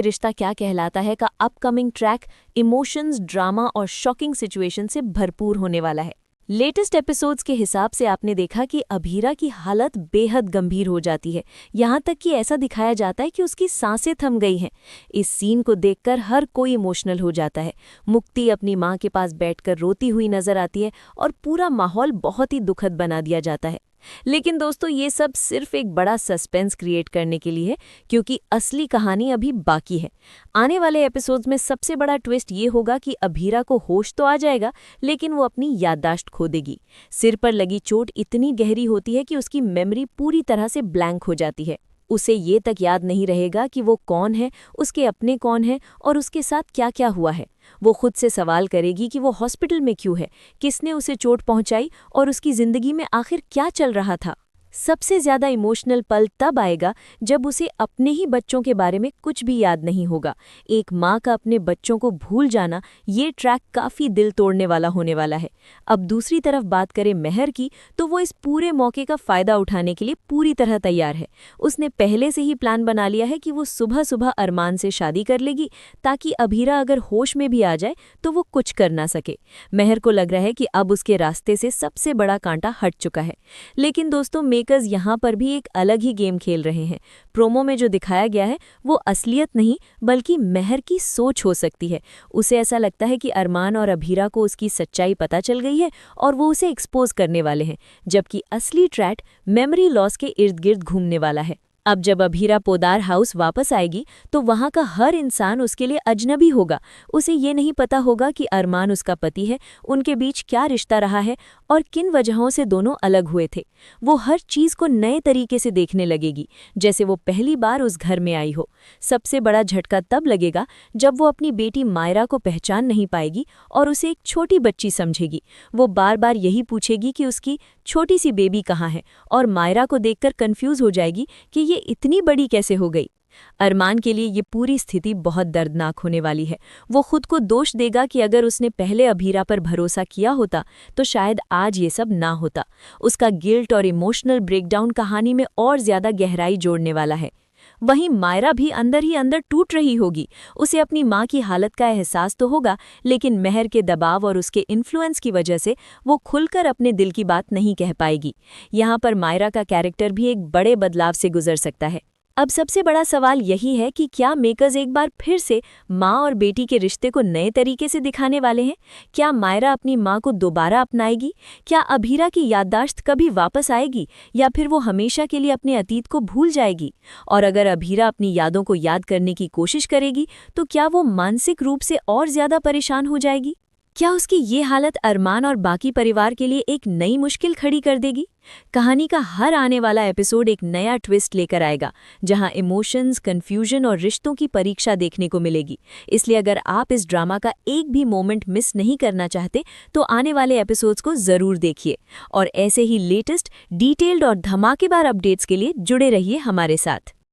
रिश्ता क्या कहलाता है का अपकमिंग ट्रैक इमोशंस, ड्रामा और शॉकिंग सिचुएशन से भरपूर होने वाला है। लेटेस्ट एपिसोड्स के हिसाब से आपने देखा कि अभीरा की हालत बेहद गंभीर हो जाती है, यहाँ तक कि ऐसा दिखाया जाता है कि उसकी सांसें थम गई हैं। इस सीन को देखकर हर कोई इमोशनल हो जाता है। मुक्ति अपनी माँ के पास बैठकर रोती हुई नजर आती है और पूरा माहौल बहुत ही दुखद बना दिया जाता है। लेकिन दोस्तों, ये सब सिर्फ एक बड़ा सस्पेंस क्रिएट करने के लिए है, क्योंकि असली कहानी अभी बाकी है। आने वाले एपिसोड्स में सबसे बड़ा ट्विस्ट ये होगा कि अभीरा को होश तो आ जाएगा, लेकिन वो अपनी याददाश्त खो देगी। सिर पर लगी चोट इतनी गहरी होती है कि उसकी मेमोरी पूरी तरह से ब्लैंक हो जाती है। उसे ये तक याद नहीं रहेगा कि वो कौन है, उसके अपने कौन हैं और उसके साथ क्या क्या हुआ है। वो खुद से सवाल करेगी कि वो हॉस्पिटल में क्यों है, किसने उसे चोट पहुंचाई और उसकी जिंदगी में आखिर क्या चल रहा था। सबसे ज्यादा इमोशनल पल तब आएगा जब उसे अपने ही बच्चों के बारे में कुछ भी याद नहीं होगा। एक माँ का अपने बच्चों को भूल जाना, ये ट्रैक काफी दिल तोड़ने वाला होने वाला है। अब दूसरी तरफ बात करें मेहर की, तो वो इस पूरे मौके का फायदा उठाने के लिए पूरी तरह तैयार है। उसने पहले से ही प्लान बना लिया है कि वो सुबह सुबह अरमान से शादी कर लेगी, ताकि अभीरा अगर होश में भी आ जाए तो वो कुछ कर ना सके। मेहर को लग रहा है कि अब उसके रास्ते से सबसे बड़ा कांटा हट चुका है। लेकिन दोस्तों, मेकर्स यहाँ पर भी एक अलग ही गेम खेल रहे हैं। प्रोमो में जो दिखाया गया है वो असलियत नहीं, बल्कि मेहर की सोच हो सकती है। उसे ऐसा लगता है कि अरमान और अभीरा को उसकी सच्चाई पता चल गई है और वो उसे एक्सपोज करने वाले हैं, जबकि असली ट्रैक मेमोरी लॉस के इर्द गिर्द घूमने वाला है। अब जब अभीरा पोदार हाउस वापस आएगी तो वहाँ का हर इंसान उसके लिए अजनबी होगा। उसे ये नहीं पता होगा कि अरमान उसका पति है, उनके बीच क्या रिश्ता रहा है और किन वजहों से दोनों अलग हुए थे। वो हर चीज़ को नए तरीके से देखने लगेगी, जैसे वो पहली बार उस घर में आई हो। सबसे बड़ा झटका तब लगेगा जब वो अपनी बेटी मायरा को पहचान नहीं पाएगी और उसे एक छोटी बच्ची समझेगी। वो बार बार यही पूछेगी कि उसकी छोटी सी बेबी कहाँ है, और मायरा को देखकर कंफ्यूज हो जाएगी कि ये इतनी बड़ी कैसे हो गई। अरमान के लिए ये पूरी स्थिति बहुत दर्दनाक होने वाली है। वो खुद को दोष देगा कि अगर उसने पहले अभीरा पर भरोसा किया होता तो शायद आज ये सब ना होता। उसका गिल्ट और इमोशनल ब्रेकडाउन कहानी में और ज्यादा गहराई जोड़ने वाला है। वहीं मायरा भी अंदर ही अंदर टूट रही होगी। उसे अपनी माँ की हालत का एहसास तो होगा, लेकिन मेहर के दबाव और उसके इन्फ्लुएंस की वजह से वो खुलकर अपने दिल की बात नहीं कह पाएगी। यहाँ पर मायरा का कैरेक्टर भी एक बड़े बदलाव से गुजर सकता है। अब सबसे बड़ा सवाल यही है कि क्या मेकर्स एक बार फिर से माँ और बेटी के रिश्ते को नए तरीके से दिखाने वाले हैं? क्या मायरा अपनी माँ को दोबारा अपनाएगी? क्या अभीरा की याददाश्त कभी वापस आएगी, या फिर वो हमेशा के लिए अपने अतीत को भूल जाएगी? और अगर अभीरा अपनी यादों को याद करने की कोशिश करेगी तो क्या वो मानसिक रूप से और ज्यादा परेशान हो जाएगी? क्या उसकी ये हालत अरमान और बाकी परिवार के लिए एक नई मुश्किल खड़ी कर देगी? कहानी का हर आने वाला एपिसोड एक नया ट्विस्ट लेकर आएगा, जहां इमोशंस, कंफ्यूजन और रिश्तों की परीक्षा देखने को मिलेगी। इसलिए अगर आप इस ड्रामा का एक भी मोमेंट मिस नहीं करना चाहते तो आने वाले एपिसोड्स को जरूर देखिए। और ऐसे ही लेटेस्ट, डिटेल्ड और धमाकेदार अपडेट्स के लिए जुड़े रहिए हमारे साथ।